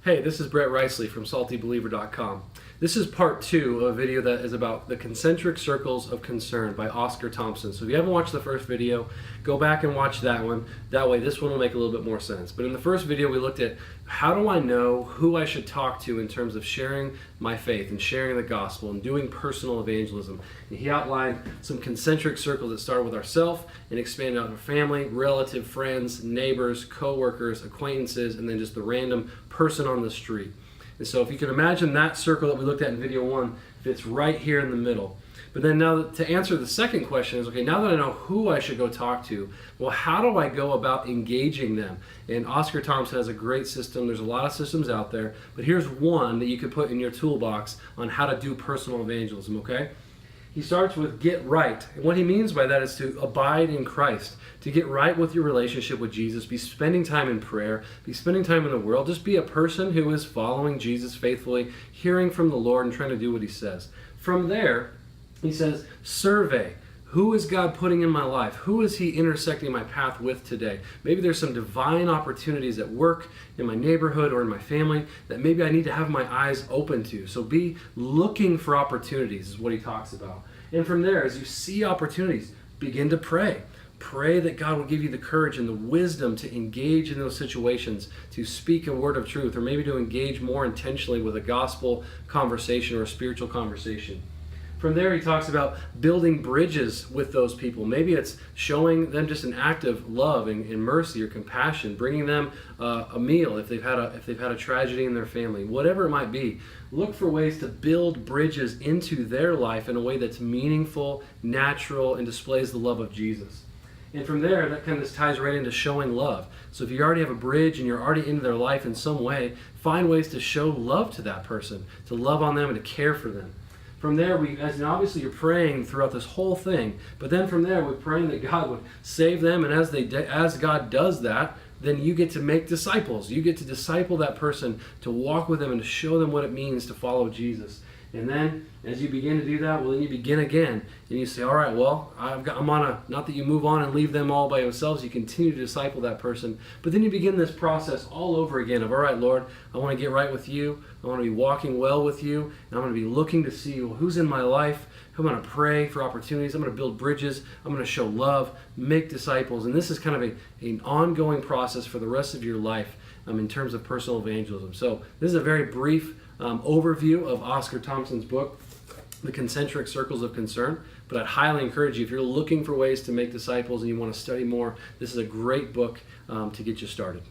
Hey, this is Brett Ricley from SaltyBeliever.com. This is part 2 of a video that is about the Concentric Circles of Concern by Oscar Thompson. So if you haven't watched the first video, go back and watch that one. That way this one will make a little bit more sense. But in the first video we looked at how do I know who I should talk to in terms of sharing my faith and sharing the gospel and doing personal evangelism. And he outlined some concentric circles that start with ourselves and expand out to family, relative, friends, neighbors, co-workers, acquaintances, and then just the random person on the street. And so if you can imagine that circle that we looked at in video 1 fits right here in the middle. But then now to answer the second question is, okay, now that I know who I should go talk to, well, how do I go about engaging them? And Oscar Thompson has a great system. There's a lot of systems out there, but here's one that you could put in your toolbox on how to do personal evangelism, okay? He starts with get right. And what he means by that is to abide in Christ, to get right with your relationship with Jesus, be spending time in prayer, be spending time in the world, just be a person who is following Jesus faithfully, hearing from the Lord and trying to do what he says. From there, he says, survey. Who is God putting in my life? Who is he intersecting my path with today? Maybe there's some divine opportunities at work, in my neighborhood, or in my family that maybe I need to have my eyes open to. So be looking for opportunities is what he talks about. And from there, as you see opportunities, begin to pray. Pray that God will give you the courage and the wisdom to engage in those situations, to speak a word of truth, or maybe to engage more intentionally with a gospel conversation or a spiritual conversation. From there, he talks about building bridges with those people. Maybe it's showing them just an act of love and mercy or compassion, bringing them a meal if they've had a tragedy in their family. Whatever it might be, look for ways to build bridges into their life in a way that's meaningful, natural, and displays the love of Jesus. And from there, that kind of just ties right into showing love. So if you already have a bridge and you're already into their life in some way, find ways to show love to that person, to love on them and to care for them. From there, obviously you're praying throughout this whole thing, but then from there, we're praying that God would save them, and as God does that, then you get to make disciples. You get to disciple that person, to walk with them and to show them what it means to follow Jesus. And then, as you begin to do that, well, then you begin again, and you say, all right, well, not that you move on and leave them all by yourselves, you continue to disciple that person, but then you begin this process all over again of, all right, Lord, I want to get right with you, I want to be walking well with you, and I'm going to be looking to see who's in my life, I'm going to pray for opportunities, I'm going to build bridges, I'm going to show love, make disciples, and this is kind of an ongoing process for the rest of your life in terms of personal evangelism. So this is a very brief overview of Oscar Thompson's book, The Concentric Circles of Concern, but I'd highly encourage you, if you're looking for ways to make disciples and you want to study more, this is a great book to get you started.